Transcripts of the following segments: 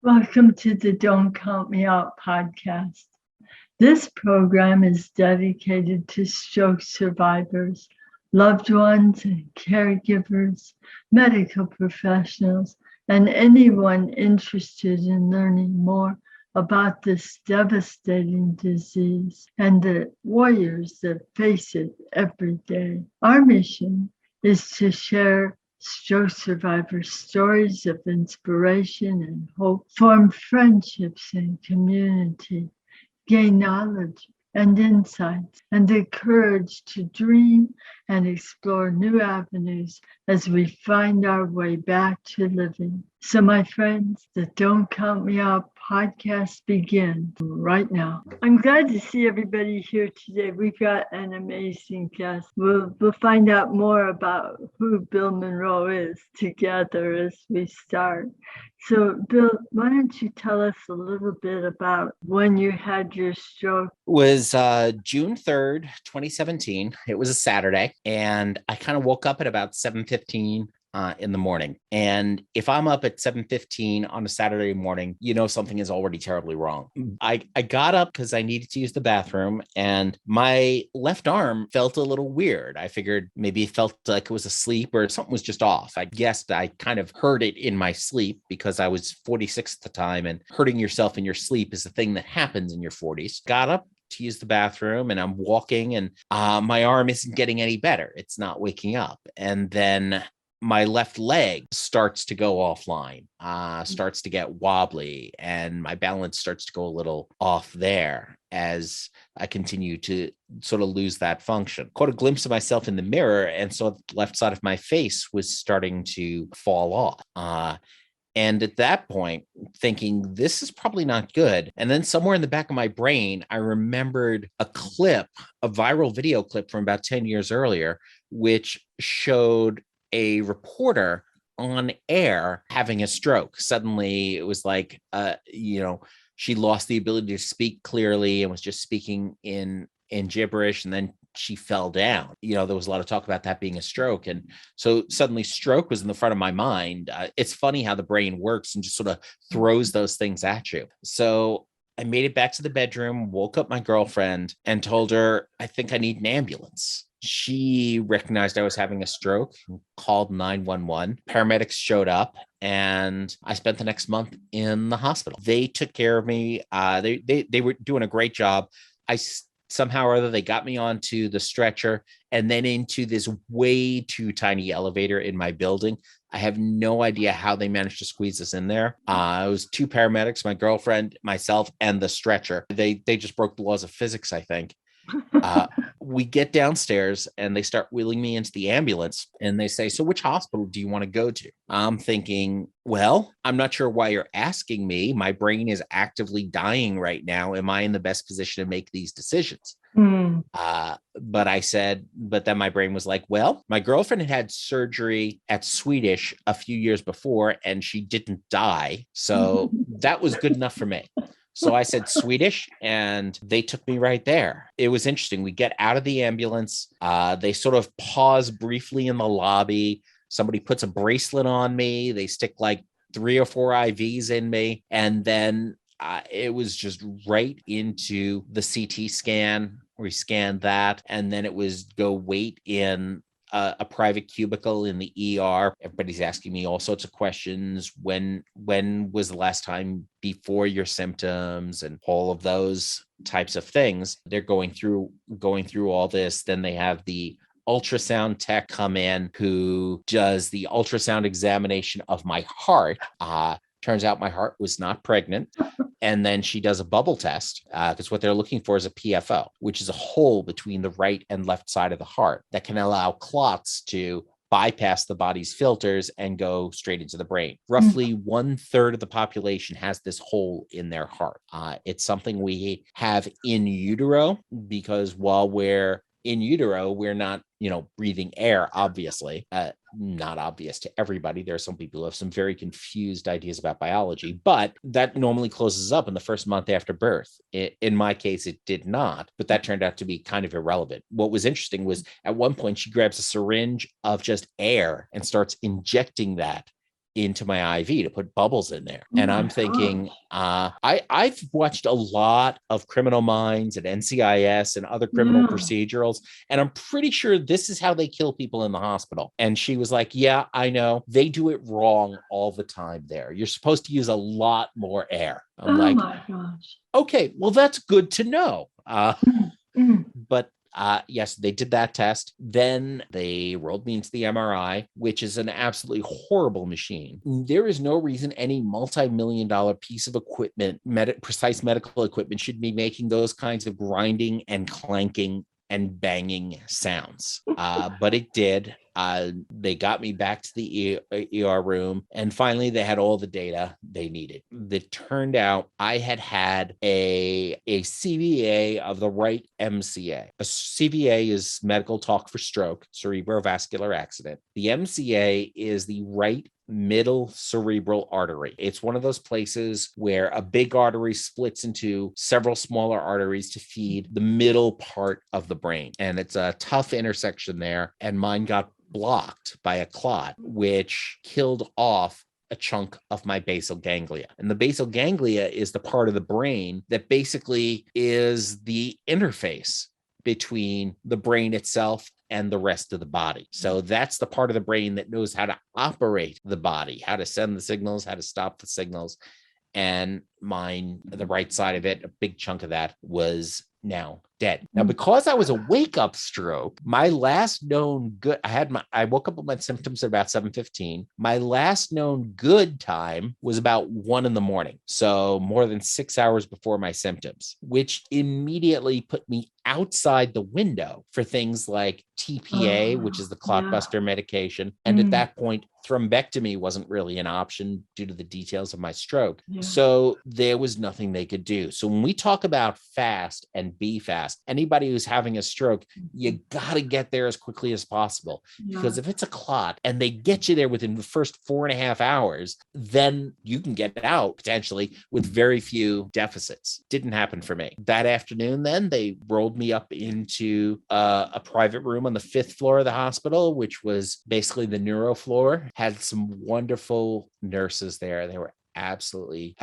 Welcome to the Don't Count Me Out podcast. This program is dedicated to stroke survivors, loved ones, and caregivers, medical professionals, and anyone interested in learning more about this devastating disease and the warriors that face it every day. Our mission is to share stroke survivors' stories of inspiration and hope, form friendships and community, gain knowledge and insights, and the courage to dream and explore new avenues as we find our way back to living. So, my friends, the Don't Count Me Out podcast begins right now. I'm glad to see everybody here today. We've got an amazing guest. We'll find out more about who Bill Monroe is together as we start. So, Bill, why don't you tell us a little bit about when you had your stroke? Was June 3rd, 2017. It was a Saturday, and I kind of woke up at about 7:15 in the morning. And if I'm up at 7:15 on a Saturday morning, something is already terribly wrong. I got up because I needed to use the bathroom, and my left arm felt a little weird. I figured maybe it felt like it was asleep or something was just off. I guessed I kind of heard it in my sleep because I was 46 at the time, and hurting yourself in your sleep is a thing that happens in your 40s. Got up to use the bathroom, and I'm walking, and my arm isn't getting any better. It's not waking up. And then my left leg starts to go offline, starts to get wobbly, and my balance starts to go a little off there as I continue to sort of lose that function. Caught a glimpse of myself in the mirror and saw the left side of my face was starting to fall off. And at that point, thinking this is probably not good. And then somewhere in the back of my brain, I remembered a viral video clip from about 10 years earlier, which showed a reporter on air having a stroke. Suddenly it was like, she lost the ability to speak clearly and was just speaking in gibberish. And then she fell down. There was a lot of talk about that being a stroke. And so suddenly stroke was in the front of my mind. It's funny how the brain works and just sort of throws those things at you. So I made it back to the bedroom, woke up my girlfriend and told her, I think I need an ambulance. She recognized I was having a stroke, called 911. Paramedics showed up, and I spent the next month in the hospital. They took care of me. They were doing a great job. Somehow or other, they got me onto the stretcher and then into this way too tiny elevator in my building. I have no idea how they managed to squeeze us in there. It was two paramedics, my girlfriend, myself, and the stretcher. They just broke the laws of physics, I think. We get downstairs and they start wheeling me into the ambulance, and they say, so which hospital do you want to go to? I'm thinking, well, I'm not sure why you're asking me. My brain is actively dying right now. Am I in the best position to make these decisions? But I said, but then my brain was like, well, my girlfriend had surgery at Swedish a few years before and she didn't die. So that was good enough for me. So I said Swedish, and they took me right there. It was interesting. We get out of the ambulance. They sort of pause briefly in the lobby. Somebody puts a bracelet on me. They stick like 3 or 4 IVs in me. And then it was just right into the CT scan. We scanned that. And then it was go wait in a private cubicle in the ER. Everybody's asking me all sorts of questions. When was the last time before your symptoms and all of those types of things? They're going through all this. Then they have the ultrasound tech come in who does the ultrasound examination of my heart. Turns out my heart was not pregnant. And then she does a bubble test because what they're looking for is a PFO, which is a hole between the right and left side of the heart that can allow clots to bypass the body's filters and go straight into the brain. Roughly 1/3 of the population has this hole in their heart. It's something we have in utero because while we're in utero, we're not, breathing air, obviously. Not obvious to everybody. There are some people who have some very confused ideas about biology, but that normally closes up in the first month after birth. In my case, it did not, but that turned out to be kind of irrelevant. What was interesting was at one point, she grabs a syringe of just air and starts injecting that into my IV to put bubbles in there. Oh And my I'm thinking, gosh. I've watched a lot of Criminal Minds and NCIS and other criminal Yeah. procedurals, and I'm pretty sure this is how they kill people in the hospital. And she was like, yeah, I know. They do it wrong all the time there. You're supposed to use a lot more air. I'm Oh like, my gosh. okay, well, that's good to know. Mm, mm. But yes, they did that test. Then they rolled me into the MRI, which is an absolutely horrible machine. There is no reason any multi-million-dollar piece of equipment, precise medical equipment, should be making those kinds of grinding and clanking and banging sounds. But it did. They got me back to the ER room, and finally they had all the data they needed. It turned out I had a CVA of the right MCA. A CVA is medical talk for stroke, cerebrovascular accident. The MCA is the right middle cerebral artery. It's one of those places where a big artery splits into several smaller arteries to feed the middle part of the brain. And it's a tough intersection there. And mine got blocked by a clot, which killed off a chunk of my basal ganglia. And the basal ganglia is the part of the brain that basically is the interface between the brain itself and the rest of the body. So that's the part of the brain that knows how to operate the body, how to send the signals, how to stop the signals. And mine, the right side of it, a big chunk of that was now dead. Now, because I was a wake-up stroke, my last known good, I woke up with my symptoms at about 7:15. My last known good time was about 1 a.m. So more than 6 hours before my symptoms, which immediately put me outside the window for things like TPA, which is the clotbuster medication. And at that point, thrombectomy wasn't really an option due to the details of my stroke. So there was nothing they could do. So when we talk about fast and be fast, anybody who's having a stroke, you got to get there as quickly as possible. Because if it's a clot and they get you there within the first 4.5 hours, then you can get out potentially with very few deficits. Didn't happen for me. That afternoon, then they rolled me up into a private room on the 5th floor of the hospital, which was basically the neuro floor. Had some wonderful nurses there. They were absolutely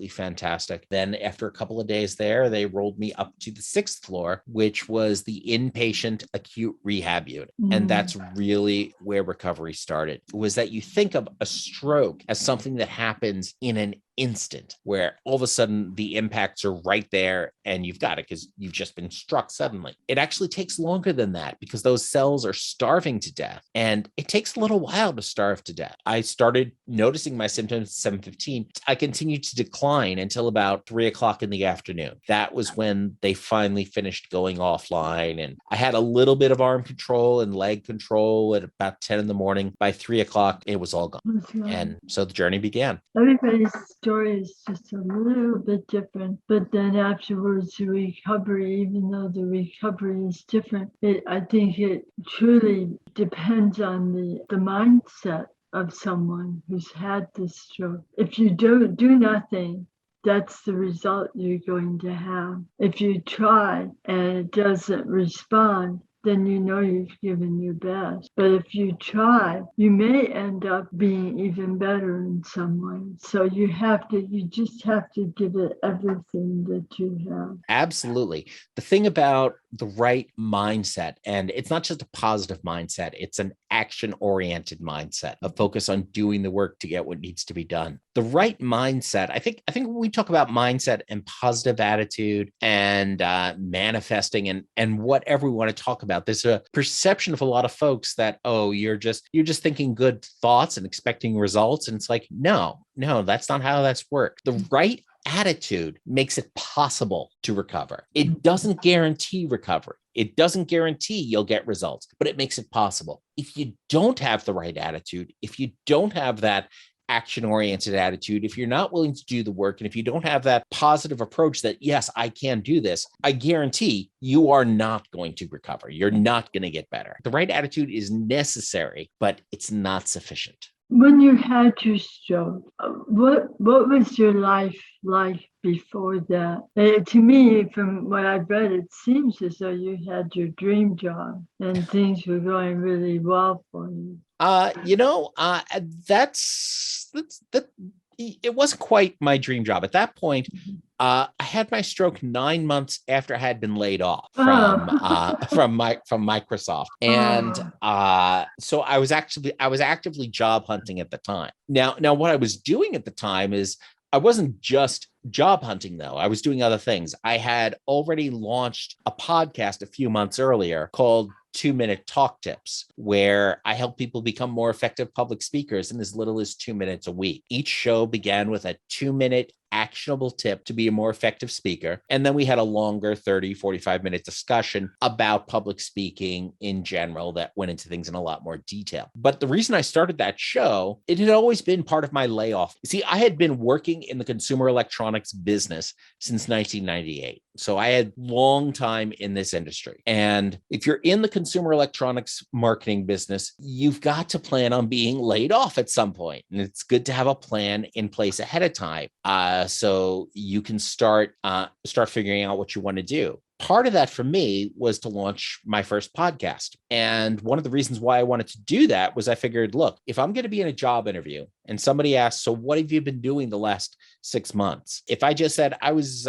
fantastic. Then after a couple of days there, they rolled me up to the 6th floor, which was the inpatient acute rehab unit. And that's really where recovery started, was that you think of a stroke as something that happens in an instant, where all of a sudden the impacts are right there and you've got it because you've just been struck suddenly. It actually takes longer than that because those cells are starving to death, and it takes a little while to starve to death. I started noticing my symptoms at 7:15. I continued to decline until about 3 o'clock in the afternoon. That was when they finally finished going offline, and I had a little bit of arm control and leg control at about 10 in the morning. By 3 o'clock, it was all gone. And so the journey began. Everybody's story is just a little bit different, but then afterwards the recovery, even though the recovery is different, I think it truly depends on the mindset of someone who's had this stroke. If you do nothing, that's the result you're going to have. If you try and it doesn't respond, then you know you've given your best. But if you try, you may end up being even better in some way. So you just have to give it everything that you have. Absolutely. The thing about the right mindset, and it's not just a positive mindset, it's an action-oriented mindset, a focus on doing the work to get what needs to be done. The right mindset, I think when we talk about mindset and positive attitude and manifesting and whatever we want to talk about, there's a perception of a lot of folks that, oh, you're just thinking good thoughts and expecting results. And it's like, no, that's not how that's worked. The right attitude makes it possible to recover. It doesn't guarantee recovery. It doesn't guarantee you'll get results, but it makes it possible. If you don't have the right attitude, if you don't have that action-oriented attitude, if you're not willing to do the work, and if you don't have that positive approach that, yes, I can do this, I guarantee you are not going to recover. You're not going to get better. The right attitude is necessary, but it's not sufficient. When you had your stroke, what was your life like before that? To me, from what I've read, it seems as though you had your dream job and things were going really well for you. That's that it wasn't quite my dream job at that point. I had my stroke 9 months after I had been laid off from Microsoft, and so I was actively job hunting at the time. Now what I was doing at the time is I wasn't just job hunting, though. I was doing other things. I had already launched a podcast a few months earlier called 2-Minute Talk Tips, where I help people become more effective public speakers in as little as 2 minutes a week. Each show began with a 2-minute actionable tip to be a more effective speaker. And then we had a longer 30, 45-minute discussion about public speaking in general that went into things in a lot more detail. But the reason I started that show, it had always been part of my layoff. See, I had been working in the consumer electronics business since 1998. So I had long time in this industry. And if you're in the consumer electronics marketing business, you've got to plan on being laid off at some point. And it's good to have a plan in place ahead of time. So you can start figuring out what you want to do. Part of that for me was to launch my first podcast. And one of the reasons why I wanted to do that was I figured, look, if I'm going to be in a job interview and somebody asks, so what have you been doing the last 6 months? If I just said I was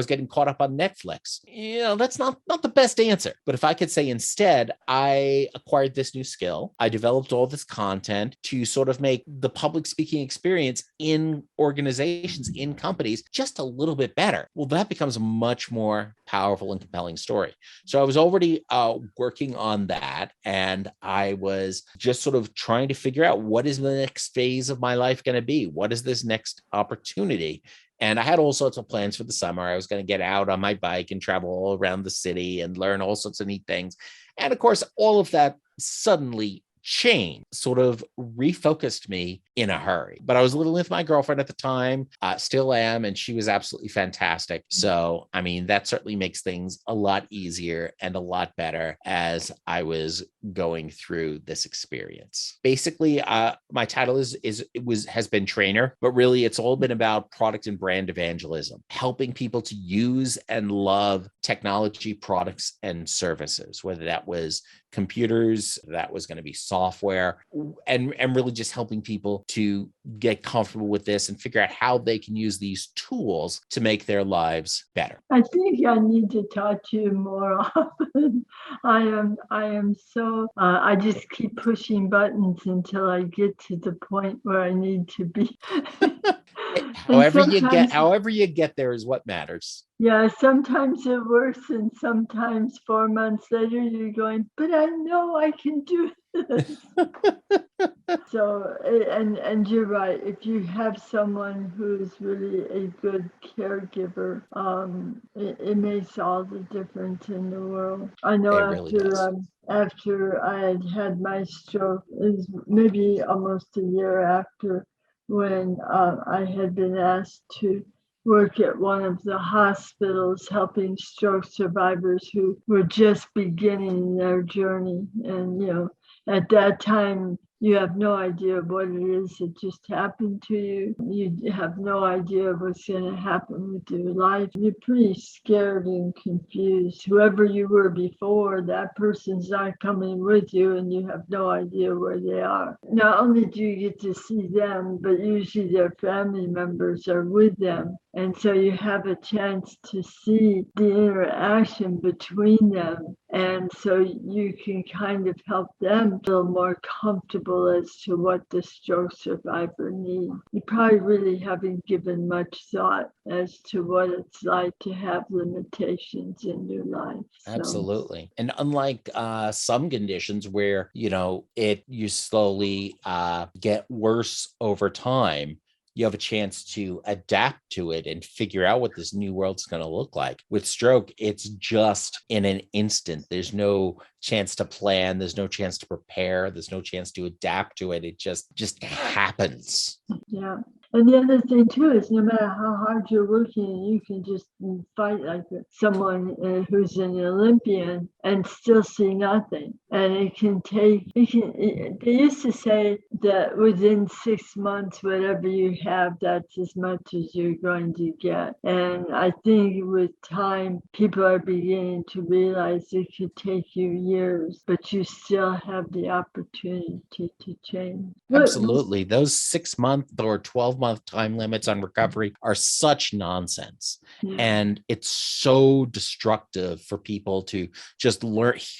getting caught up on Netflix, that's not the best answer. But if I could say instead, I acquired this new skill, I developed all this content to sort of make the public speaking experience in organizations, in companies, just a little bit better. Well, that becomes a much more powerful and compelling story. So I was already working on that, and I was just sort of trying to figure out what is the next phase of my life going to be? What is this next opportunity? And I had all sorts of plans for the summer. I was going to get out on my bike and travel all around the city and learn all sorts of neat things. And of course, all of that suddenly changed, sort of refocused me in a hurry. But I was living with my girlfriend at the time, still am, and she was absolutely fantastic. So, I mean, that certainly makes things a lot easier and a lot better as I was going through this experience. Basically, my title has been trainer, but really it's all been about product and brand evangelism, helping people to use and love technology products and services, whether that was computers, that was going to be software, and really just helping people to get comfortable with this and figure out how they can use these tools to make their lives better. I think I need to talk to you more often. I am so, I just keep pushing buttons until I get to the point where I need to be. However you get there is what matters. Yeah, sometimes it works, and sometimes 4 months later you're going, but I know I can do this. So, and you're right. If you have someone who's really a good caregiver, it makes all the difference in the world. I know it really does. After I had my stroke, it was maybe almost a year after, when I had been asked to work at one of the hospitals helping stroke survivors who were just beginning their journey. And, at that time, you have no idea what it is that just happened to you. You have no idea what's going to happen with your life. You're pretty scared and confused. Whoever you were before, that person's not coming with you, and you have no idea where they are. Not only do you get to see them, but usually their family members are with them. And so you have a chance to see the interaction between them. And so you can kind of help them feel more comfortable as to what the stroke survivor needs. You probably really haven't given much thought as to what it's like to have limitations in your life. So. Absolutely. And unlike some conditions where, you slowly get worse over time, you have a chance to adapt to it and figure out what this new world's going to look like. With stroke, it's just in an instant. There's no chance to plan. There's no chance to prepare. There's no chance to adapt to it. It just happens. Yeah. And the other thing too is no matter how hard you're working, you can just fight like someone who's an Olympian and still see nothing. And it can take, they used to say that within 6 months, whatever you have, that's as much as you're going to get. And I think with time, people are beginning to realize it could take you years, but you still have the opportunity to change. Absolutely. Those 6 month or 12-month time limits on recovery are such nonsense. Yeah. And it's so destructive for people to just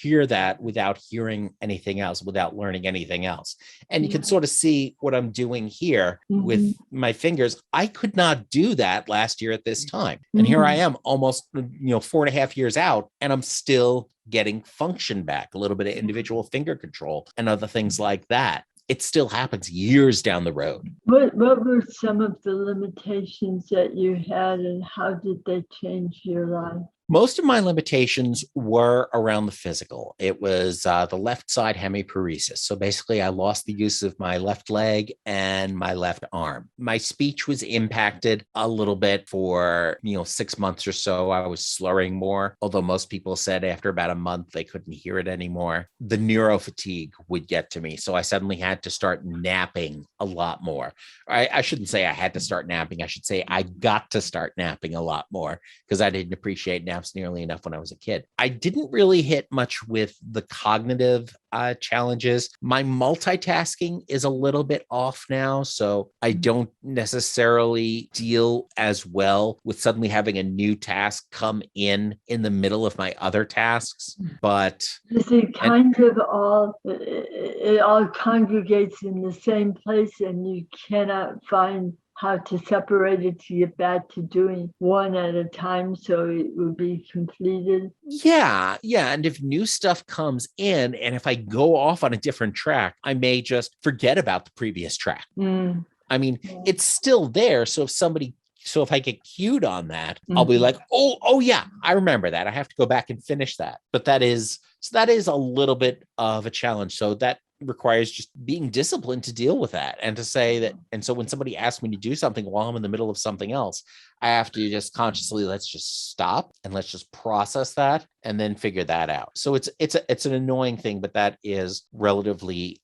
hear that without hearing anything else, without learning anything else. And you can sort of see what I'm doing here with my fingers. I could not do that last year at this time. And here I am almost, 4.5 years out, and I'm still getting function back, a little bit of individual finger control and other things like that. It still happens years down the road. What were some of the limitations that you had, and how did they change your life? Most of my limitations were around the physical. It was the left side hemiparesis. So basically, I lost the use of my left leg and my left arm. My speech was impacted a little bit for 6 months or so. I was slurring more, although most people said after about a month they couldn't hear it anymore. The neurofatigue would get to me. So I suddenly had to start napping a lot more. I shouldn't say I had to start napping. I should say I got to start napping a lot more because I didn't appreciate naps nearly enough when I was a kid. I didn't really hit much with the cognitive challenges. My multitasking is a little bit off now, so I don't necessarily deal as well with suddenly having a new task come in the middle of my other tasks. But is it kind of all, it all congregates in the same place, and you cannot find how to separate it to get back to doing one at a time so it will be completed? Yeah. And if new stuff comes in, and if I go off on a different track, I may just forget about the previous track. I mean, it's still there. So if I get cued on that, I'll be like, oh yeah, I remember that. I have to go back and finish that. But that is a little bit of a challenge. So that requires just being disciplined to deal with that and to say that. And so when somebody asks me to do something while I'm in the middle of something else, I have to just consciously, let's just stop and let's just process that and then figure that out. So it's an annoying thing, but that is relatively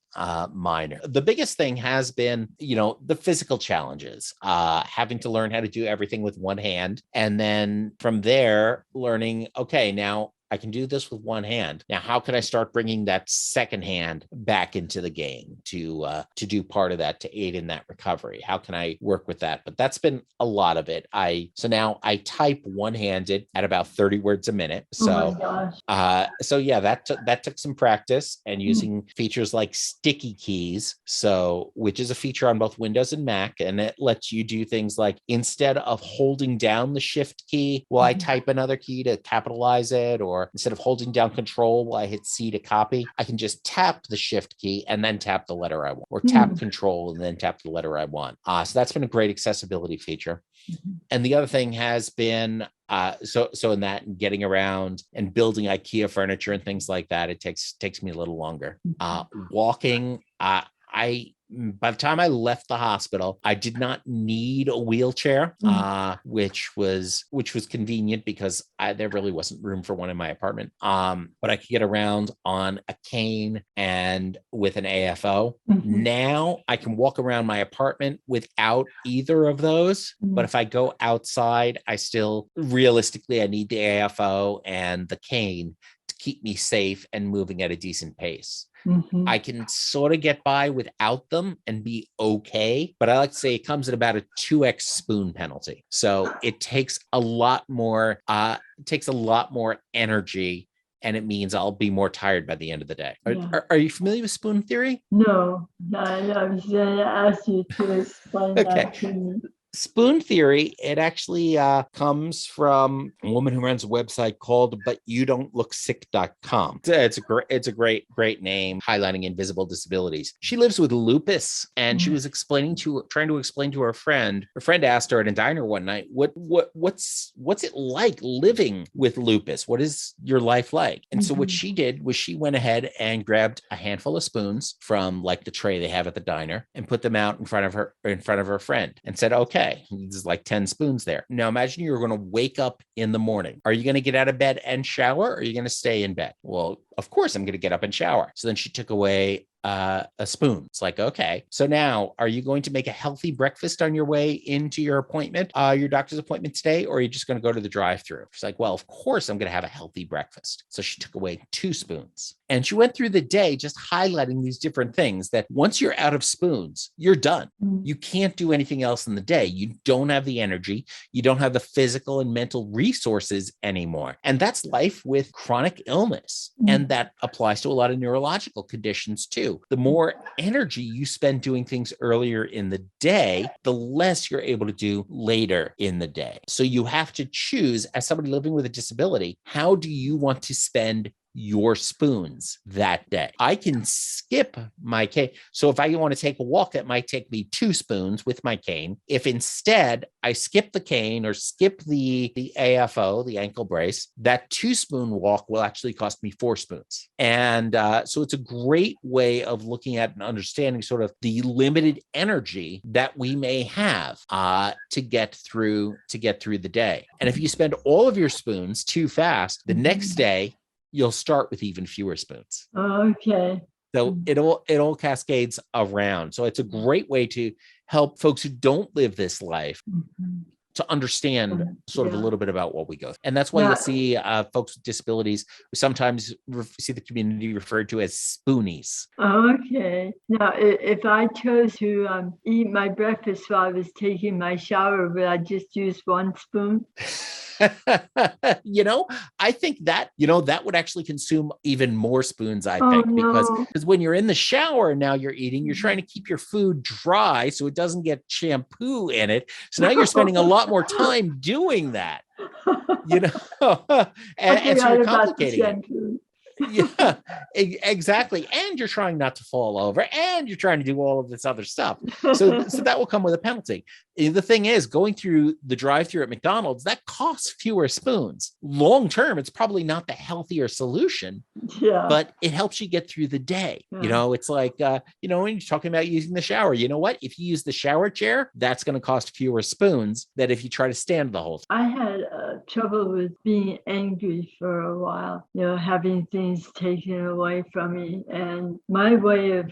minor. The biggest thing has been, the physical challenges, having to learn how to do everything with one hand. And then from there, learning, okay, now I can do this with one hand. Now, how can I start bringing that second hand back into the game to do part of that, to aid in that recovery? How can I work with that? But that's been a lot of it. So now I type one-handed at about 30 words a minute. So, that took some practice and using features like sticky keys. So, which is a feature on both Windows and Mac, and it lets you do things like instead of holding down the shift key while I type another key to capitalize it, or instead of holding down control while I hit C to copy, I can just tap the shift key and then tap the letter I want, or tap control and then tap the letter I want. So that's been a great accessibility feature. And the other thing has been, so in that, getting around and building IKEA furniture and things like that, it takes me a little longer. Walking, by the time I left the hospital, I did not need a wheelchair, which was convenient because there really wasn't room for one in my apartment. But I could get around on a cane and with an AFO. Now I can walk around my apartment without either of those. But if I go outside, I still realistically I need the AFO and the cane to keep me safe and moving at a decent pace. I can sort of get by without them and be okay, but I like to say it comes at about a 2x spoon penalty. So it takes a lot more, energy, and it means I'll be more tired by the end of the day. Are you familiar with spoon theory? No, I was going to ask you to explain that to me. Spoon theory, it actually comes from a woman who runs a website called butyoudon'tlook.sick.com. It's a great name highlighting invisible disabilities. She lives with lupus, and she was trying to explain to her friend. Her friend asked her at a diner one night, what's it like living with lupus? What is your life like? And so what she did was she went ahead and grabbed a handful of spoons from like the tray they have at the diner and put them out in front of her friend and said, okay, there's like 10 spoons there. Now imagine you're going to wake up in the morning. Are you going to get out of bed and shower, or are you going to stay in bed? Well, of course I'm going to get up and shower. So then she took away a spoon. It's like, okay, so now are you going to make a healthy breakfast on your way into your appointment, your doctor's appointment today, or are you just going to go to the drive-thru? She's like, well, of course I'm going to have a healthy breakfast. So she took away 2 spoons. And she went through the day just highlighting these different things that once you're out of spoons, you're done. You can't do anything else in the day. You don't have the energy. You don't have the physical and mental resources anymore. And that's life with chronic illness. And that applies to a lot of neurological conditions too. The more energy you spend doing things earlier in the day, the less you're able to do later in the day. So you have to choose, as somebody living with a disability, how do you want to spend your spoons that day? I can skip my cane. So if I want to take a walk, it might take me 2 spoons with my cane. If instead I skip the cane or skip the AFO, the ankle brace, that 2-spoon walk will actually cost me 4 spoons. And so it's a great way of looking at and understanding sort of the limited energy that we may have to get through the day. And if you spend all of your spoons too fast, the next day you'll start with even fewer spoons. Okay. So it all cascades around. So it's a great way to help folks who don't live this life to understand sort of a little bit about what we go through. And that's why you'll see folks with disabilities who sometimes see the community referred to as spoonies. Okay. Now, if I chose to eat my breakfast while I was taking my shower, would I just use 1 spoon? I think that would actually consume even more spoons, I think, because when you're in the shower, now you're eating, you're trying to keep your food dry so it doesn't get shampoo in it. So now you're spending a lot more time doing that, and so you're complicating it. Yeah, exactly. And you're trying not to fall over, and you're trying to do all of this other stuff. So that will come with a penalty. The thing is, going through the drive-thru at McDonald's, that costs fewer spoons. Long term, it's probably not the healthier solution, but it helps you get through the day. It's like, when you're talking about using the shower, you know what? If you use the shower chair, that's going to cost fewer spoons than if you try to stand the whole time. I had trouble with being angry for a while, having things taken away from me. And my way of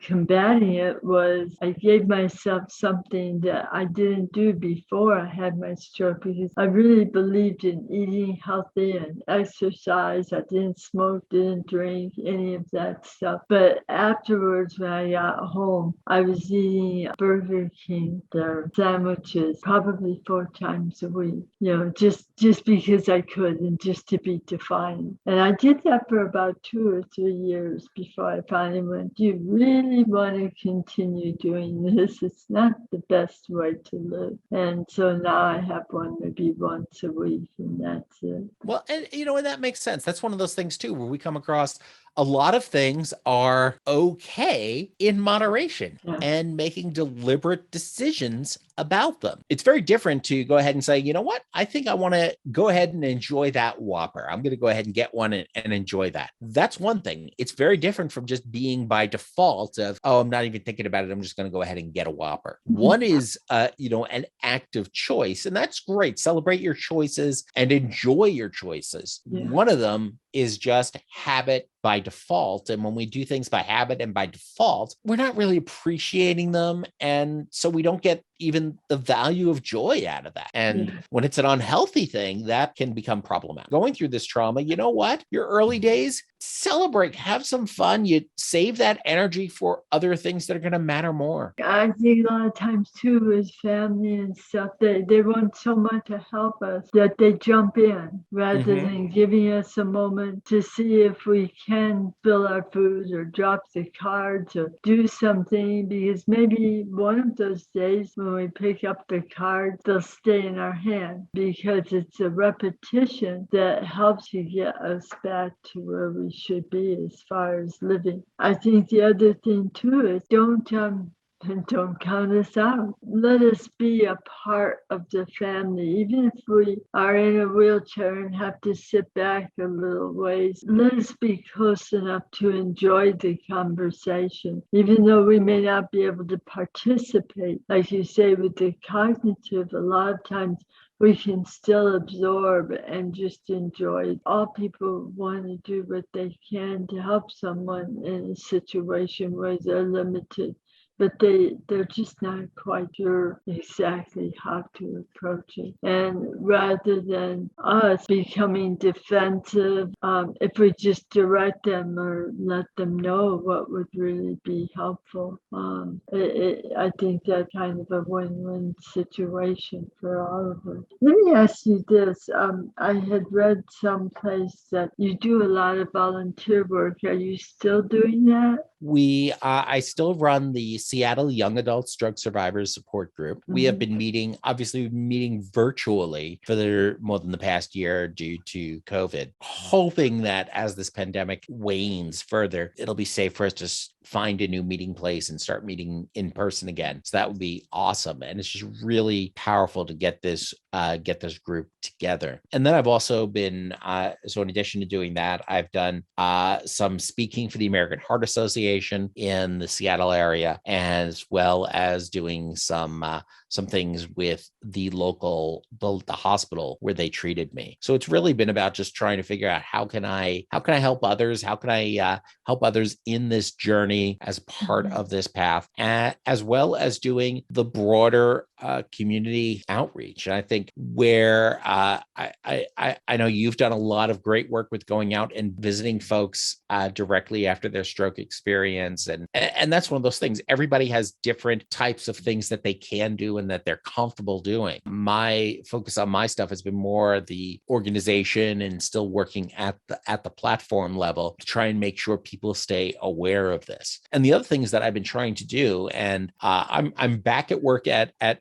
combating it was I gave myself something that I didn't do before I had my stroke, because I really believed in eating healthy and exercise. I didn't smoke, didn't drink, any of that stuff. But afterwards, when I got home, I was eating Burger King, their sandwiches, probably 4 times a week, just because I could and just to be defiant. And I did that for about 2 or 3 years before I finally went, do you really want to continue doing this? It's not the best way to live. And so now I have one maybe once a week, and that's it. Well, and and that makes sense. That's one of those things too, where we come across a lot of things are okay in moderation and making deliberate decisions about them. It's very different to go ahead and say, you know what? I think I want to go ahead and enjoy that Whopper. I'm going to go ahead and get one and enjoy that. That's one thing. It's very different from just being by default of, oh, I'm not even thinking about it. I'm just going to go ahead and get a Whopper. One is, an active choice, and that's great. Celebrate your choices and enjoy your choices. One of them is just habit by default. And when we do things by habit and by default, we're not really appreciating them. And so we don't get even the value of joy out of that. And when it's an unhealthy thing, that can become problematic. Going through this trauma, you know what? Your early days, celebrate, have some fun. You save that energy for other things that are going to matter more. I think a lot of times too with family and stuff, they want so much to help us that they jump in rather than giving us a moment to see if we can fill our food or drop the cards or do something, because maybe one of those days when when we pick up the cards, they'll stay in our hand because it's a repetition that helps you get us back to where we should be as far as living. I think the other thing too is and don't count us out. Let us be a part of the family. Even if we are in a wheelchair and have to sit back a little ways, let us be close enough to enjoy the conversation. Even though we may not be able to participate, like you say, with the cognitive, a lot of times we can still absorb and just enjoy it. All people want to do what they can to help someone in a situation where they're limited, but they're just not quite sure exactly how to approach it. And rather than us becoming defensive, if we just direct them or let them know what would really be helpful, I think that's kind of a win-win situation for all of us. Let me ask you this. I had read someplace that you do a lot of volunteer work. Are you still doing that? I still run the Seattle Young Adult Stroke Survivors Support Group. We have been meeting virtually for more than the past year due to COVID, hoping that as this pandemic wanes further, it'll be safe for us to find a new meeting place and start meeting in person again. So that would be awesome. And it's just really powerful to get this group together. And then I've also been, so in addition to doing that, I've done some speaking for the American Heart Association in the Seattle area, as well as doing some things with the hospital where they treated me. So it's really been about just trying to figure out how can I help others? How can I help others in this journey as part of this path, as well as doing the broader community outreach. And I think where I know you've done a lot of great work with going out and visiting folks directly after their stroke experience. And that's one of those things. Everybody has different types of things that they can do and that they're comfortable doing. My focus on my stuff has been more the organization and still working at the platform level to try and make sure people stay aware of this. And the other things that I've been trying to do, and I'm back at work with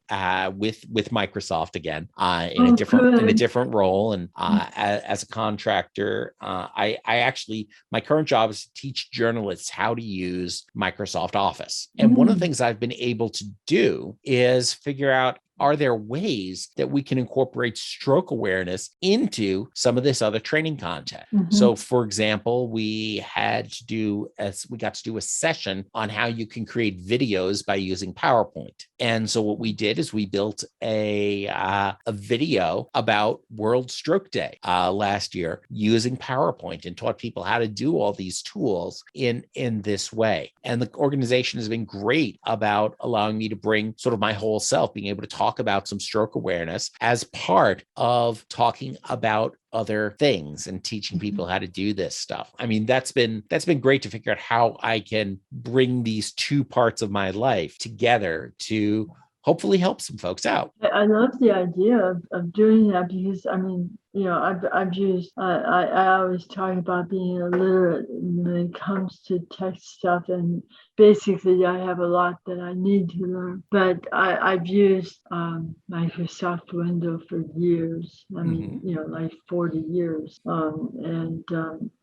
Microsoft again in a different role, and as a contractor, I actually, my current job is to teach journalists how to use Microsoft Office. And one of the things I've been able to do is figure out, are there ways that we can incorporate stroke awareness into some of this other training content? So, for example, we got to do a session on how you can create videos by using PowerPoint. And so what we did is we built a video about World Stroke Day last year using PowerPoint, and taught people how to do all these tools in this way. And the organization has been great about allowing me to bring sort of my whole self, being able to talk about some stroke awareness as part of talking about other things and teaching people how to do this stuff. I mean, that's been great to figure out how I can bring these two parts of my life together to hopefully help some folks out. I love the idea of doing that, because I mean, you know, I've used, I always talk about being illiterate when it comes to tech stuff, and basically I have a lot that I need to learn, but I've used Microsoft Windows for years. I mean, you know, like 40 years, and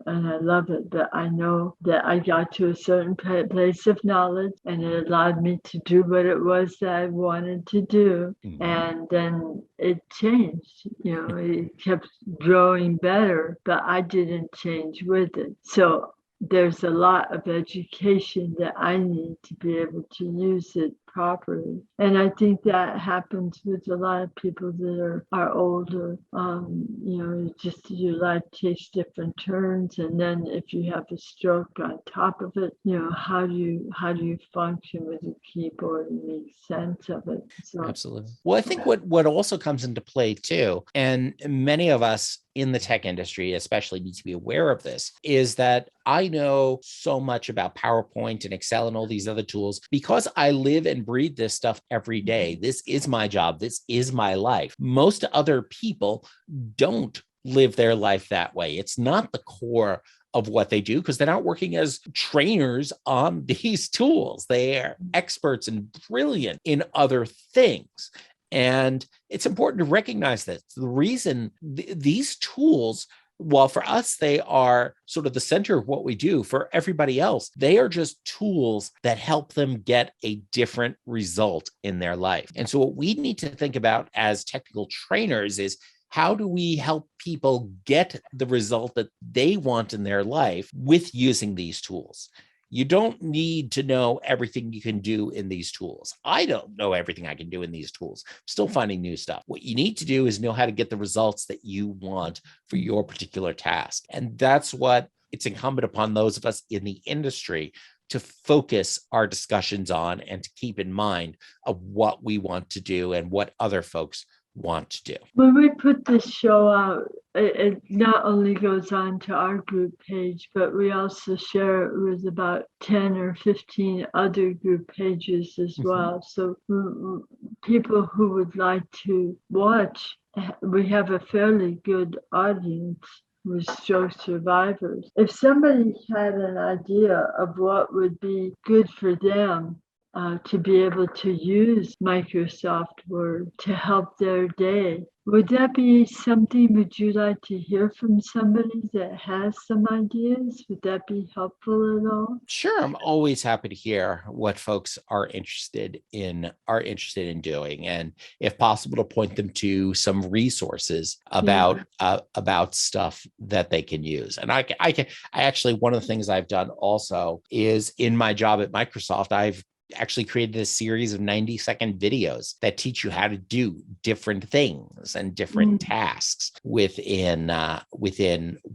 I love it, but I know that I got to a certain place of knowledge, and it allowed me to do what it was that I wanted to do, and then it changed. You know, it kept growing better, but I didn't change with it. So there's a lot of education that I need to be able to use it properly. And I think that happens with a lot of people that are older. You know, just your life takes different turns. And then if you have a stroke on top of it, you know, how do you function with a keyboard and make sense of it? So, absolutely. Well, I think what also comes into play too, and many of us in the tech industry especially need to be aware of this, is that I know so much about PowerPoint and Excel and all these other tools because I live and breathe this stuff every day. This is my job. This is my life. Most other people don't live their life that way. It's not the core of what they do because they're not working as trainers on these tools. They are experts and brilliant in other things. And it's important to recognize that the reason these tools, while for us, they are sort of the center of what we do, for everybody else, they are just tools that help them get a different result in their life. And so what we need to think about as technical trainers is, how do we help people get the result that they want in their life with using these tools? You don't need to know everything you can do in these tools. I don't know everything I can do in these tools. I'm still finding new stuff. What you need to do is know how to get the results that you want for your particular task. And that's what it's incumbent upon those of us in the industry to focus our discussions on and to keep in mind of what we want to do and what other folks want to do. When we put this show out, it not only goes on to our group page, but we also share it with about 10 or 15 other group pages as well. So people who would like to watch, we have a fairly good audience with stroke survivors. If somebody had an idea of what would be good for them, to be able to use Microsoft Word to help their day. Would that be something, would you like to hear from somebody that has some ideas? Would that be helpful at all? Sure. I'm always happy to hear what folks are interested in doing. And if possible, to point them to some resources about stuff that they can use. And I actually, one of the things I've done also is in my job at Microsoft, I've actually created a series of 90-second videos that teach you how to do different things and different tasks within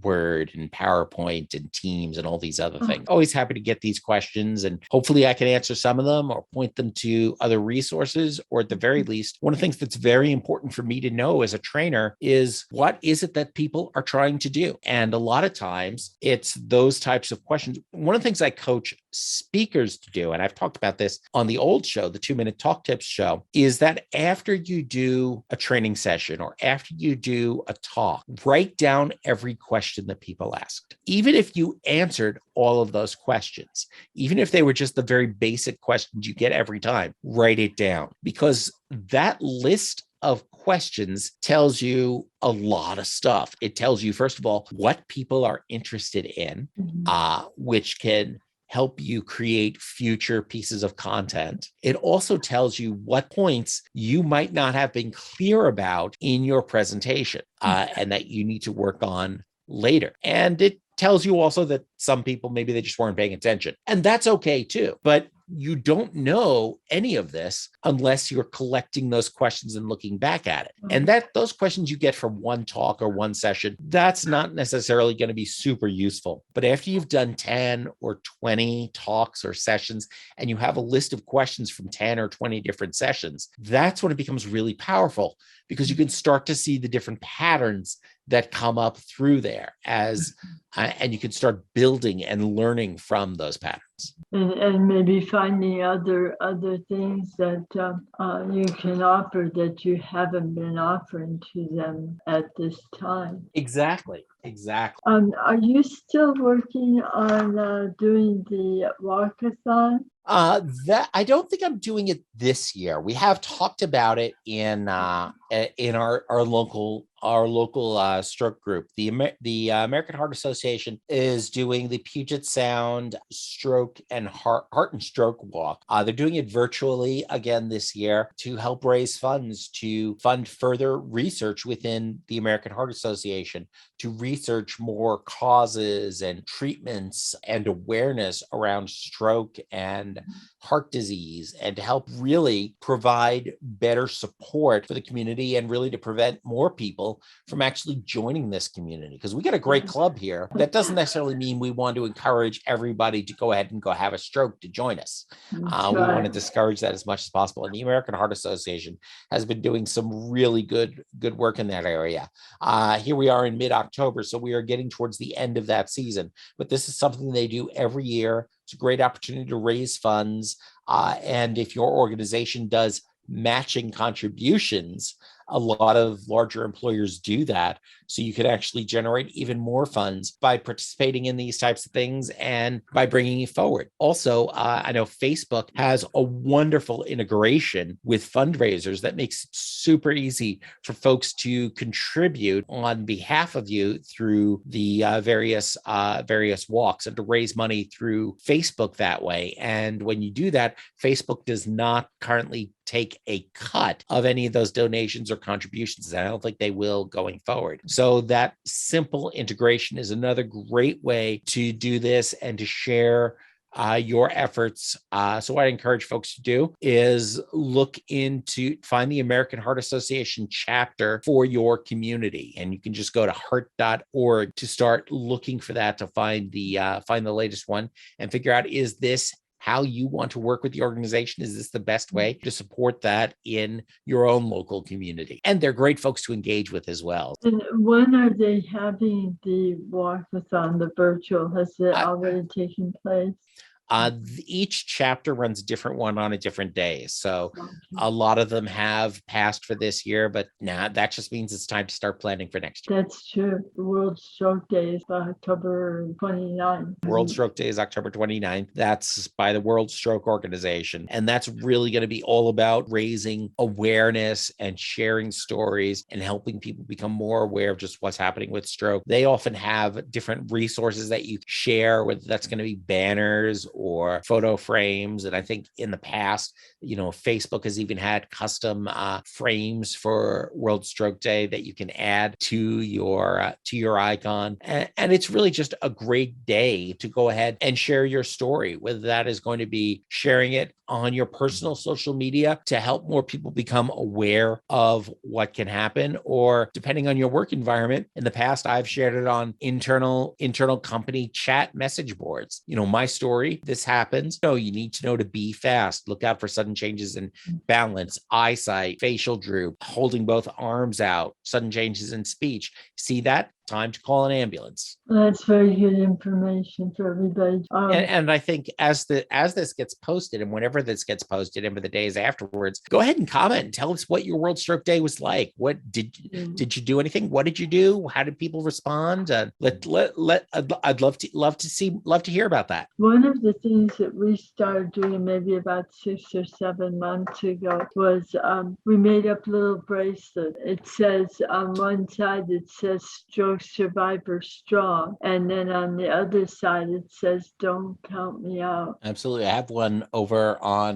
Word and PowerPoint and Teams and all these other things. Always happy to get these questions, and hopefully I can answer some of them or point them to other resources, or at the very least, one of the things that's very important for me to know as a trainer is, what is it that people are trying to do? And a lot of times it's those types of questions. One of the things I coach speakers to do, and I've talked about this on the old show, the 2-Minute Talk Tips show, is that after you do a training session or after you do a talk, write down every question that people asked. Even if you answered all of those questions, even if they were just the very basic questions you get every time, write it down, because that list of questions tells you a lot of stuff. It tells you, first of all, what people are interested in, which can help you create future pieces of content. It also tells you what points you might not have been clear about in your presentation, and that you need to work on later. And it tells you also that some people, maybe they just weren't paying attention, and that's okay too. But you don't know any of this unless you're collecting those questions and looking back at it. And that those questions you get from one talk or one session, that's not necessarily going to be super useful. But after you've done 10 or 20 talks or sessions, and you have a list of questions from 10 or 20 different sessions, that's when it becomes really powerful, because you can start to see the different patterns that come up through there and you can start building and learning from those patterns. And maybe finding other things that you can offer that you haven't been offering to them at this time. Exactly. Are you still working on doing the walkathon? That I don't think I'm doing it this year. We have talked about it in our local stroke group. The American Heart Association is doing the Puget Sound Stroke and Heart and Stroke Walk. They're doing it virtually again this year to help raise funds to fund further research within the American Heart Association, to research more causes and treatments and awareness around stroke and heart disease, and to help really provide better support for the community, and really to prevent more people from actually joining this community. Because we got a great club here. That doesn't necessarily mean we want to encourage everybody to go ahead and go have a stroke to join us. We want to discourage that as much as possible. And the American Heart Association has been doing some really good work in that area. Here we are in mid-October, so we are getting towards the end of that season. But this is something they do every year. It's a great opportunity to raise funds. And if your organization does matching contributions, a lot of larger employers do that. So you could actually generate even more funds by participating in these types of things and by bringing it forward. Also, I know Facebook has a wonderful integration with fundraisers that makes it super easy for folks to contribute on behalf of you through the various walks and to raise money through Facebook that way. And when you do that, Facebook does not currently take a cut of any of those donations or contributions. And I don't think they will going forward. So that simple integration is another great way to do this and to share your efforts. So what I encourage folks to do is find the American Heart Association chapter for your community. And you can just go to heart.org to start looking for that, to find the latest one and figure out, is this how you want to work with the organization? Is this the best way to support that in your own local community? And they're great folks to engage with as well. And when are they having the walkathon, the virtual? Has it already taken place? Each chapter runs a different one on a different day. So a lot of them have passed for this year, but now that just means it's time to start planning for next year. That's true. World Stroke Day is October 29th. World Stroke Day is October 29th. That's by the World Stroke Organization. And that's really going to be all about raising awareness and sharing stories and helping people become more aware of just what's happening with stroke. They often have different resources that you share, whether that's going to be banners or photo frames. And I think in the past, Facebook has even had custom frames for World Stroke Day that you can add to your icon. And it's really just a great day to go ahead and share your story, whether that is going to be sharing it on your personal social media to help more people become aware of what can happen, or depending on your work environment. In the past, I've shared it on internal company chat message boards. My story, this happens. You need to know to be fast. Look out for sudden changes in balance, eyesight, facial droop, holding both arms out, sudden changes in speech. See that? Time to call an ambulance. That's very good information for everybody. And I think as this gets posted, and whenever this gets posted, and for the days afterwards, go ahead and comment and tell us what your World Stroke Day was like. What did you do anything? What did you do? How did people respond? I'd love to hear about that. One of the things that we started doing maybe about 6 or 7 months ago was we made up little bracelets. It says on one side, it says Stroke Survivor Strong, and then on the other side it says Don't Count Me Out. Absolutely. I have one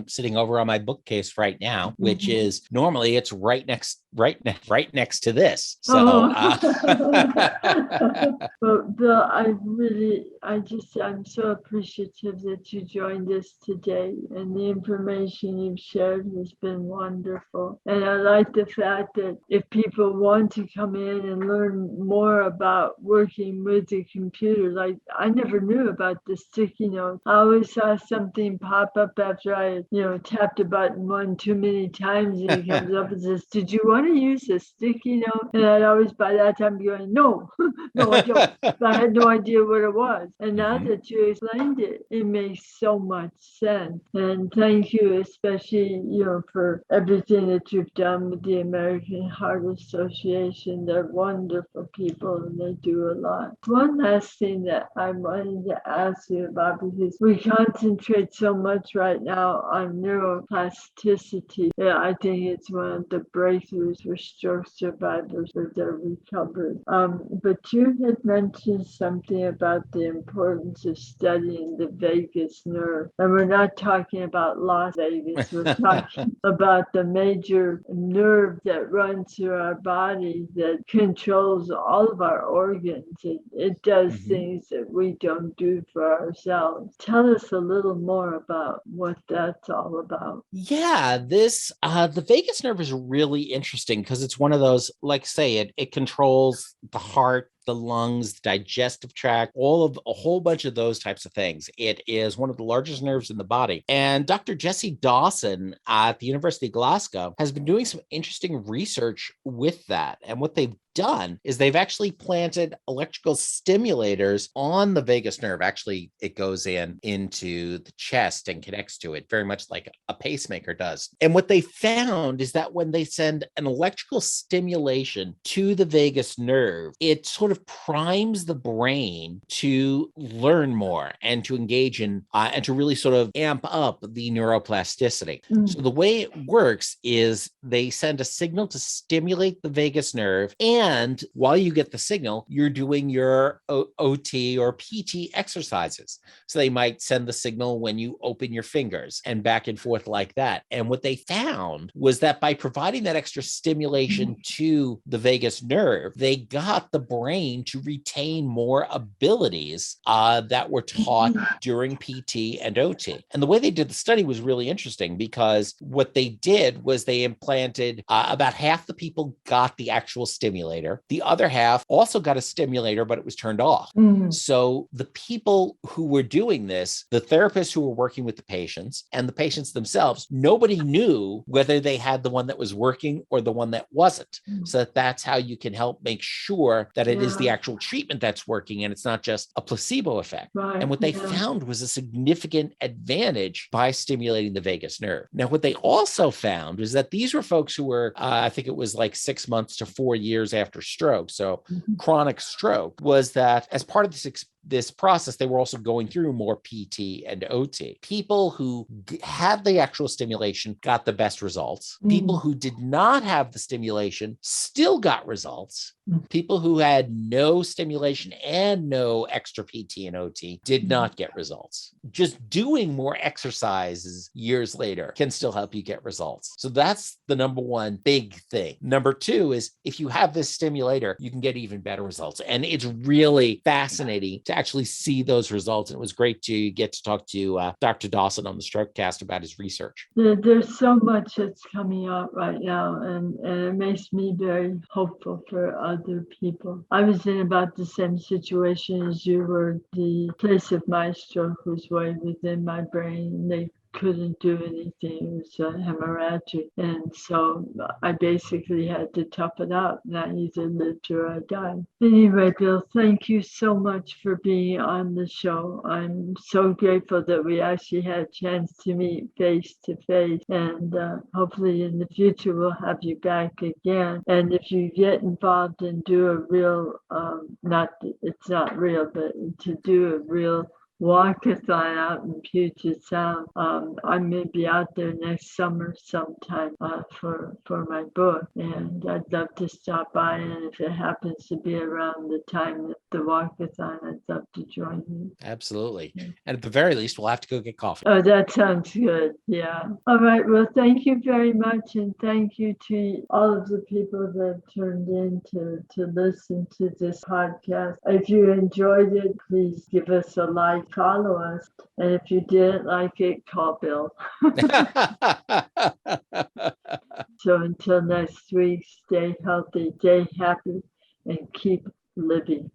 sitting over on my bookcase right now, which is normally it's right next to this. So but Bill, I'm so appreciative that you joined us today, and the information you've shared has been wonderful. And I like the fact that if people want to come in and learn more about working with the computer, like I never knew about the sticky note. I always saw something pop up after I, tapped a button one too many times, and it comes up and says, "Did you want to use a sticky note?" And I'd always by that time be going, "No, no, I don't." But I had no idea what it was. And now that you explained it, it makes so much sense. And thank you, especially, for everything that you've done with the American Heart Association. They're wonderful people and they do a lot. One last thing that I wanted to ask you about, because we concentrate so much right now on neuroplasticity. Yeah, I think it's one of the breakthroughs for stroke survivors with their recovery. But you had mentioned something about the importance of studying the vagus nerve. And we're not talking about Las Vegas. We're talking about the major nerve that runs through our body that controls all of our organs. It does things that we don't do for ourselves. Tell us a little more about what that's all about. Yeah, the vagus nerve is really interesting because it's one of those, like say, it controls the heart, the lungs, the digestive tract, all of a whole bunch of those types of things. It is one of the largest nerves in the body. And Dr. Jesse Dawson at the University of Glasgow has been doing some interesting research with that. And what they've done is they've actually planted electrical stimulators on the vagus nerve. Actually, it goes into the chest and connects to it, very much like a pacemaker does. And what they found is that when they send an electrical stimulation to the vagus nerve, it sort of primes the brain to learn more and to engage in and to really sort of amp up the neuroplasticity. So the way it works is they send a signal to stimulate the vagus nerve, and while you get the signal, you're doing your OT or PT exercises. So they might send the signal when you open your fingers and back and forth like that. And what they found was that by providing that extra stimulation to the vagus nerve, they got the brain to retain more abilities that were taught during PT and OT. And the way they did the study was really interesting, because what they did was they implanted about half the people got the actual stimulator. The other half also got a stimulator, but it was turned off. So the people who were doing this, the therapists who were working with the patients and the patients themselves, nobody knew whether they had the one that was working or the one that wasn't. So that's how you can help make sure that it is the actual treatment that's working and it's not just a placebo effect. Right. And what they found was a significant advantage by stimulating the vagus nerve. Now, what they also found was that these were folks who were, I think it was like 6 months to 4 years after stroke. So chronic stroke, was that as part of this process, they were also going through more PT and OT. People who had the actual stimulation got the best results. People who did not have the stimulation still got results. People who had no stimulation and no extra PT and OT did not get results. Just doing more exercises years later can still help you get results. So that's the number one big thing. Number two is, if you have this stimulator, you can get even better results. And it's really fascinating to actually see those results. And it was great to get to talk to Dr. Dawson on the Strokecast about his research. There's so much that's coming out right now, and it makes me very hopeful for other people. I was in about the same situation as you were. The place of my stroke was way within my brain. They couldn't do anything. It was hemorrhagic. And so I basically had to tough it out, and I either lived or I died. Anyway, Bill, thank you so much for being on the show. I'm so grateful that we actually had a chance to meet face to face, and hopefully in the future we'll have you back again. And if you get involved and do a real, it's not real, but to do a real walkathon out in Puget Sound. I may be out there next summer sometime for my book, and I'd love to stop by. And if it happens to be around the time of the walkathon, I'd love to join you. Absolutely. And at the very least, we'll have to go get coffee. Oh, that sounds good. Yeah. All right. Well, thank you very much. And thank you to all of the people that turned in to listen to this podcast. If you enjoyed it, please give us a like, follow us. And if you didn't like it, call Bill. So until next week, stay healthy, stay happy, and keep living.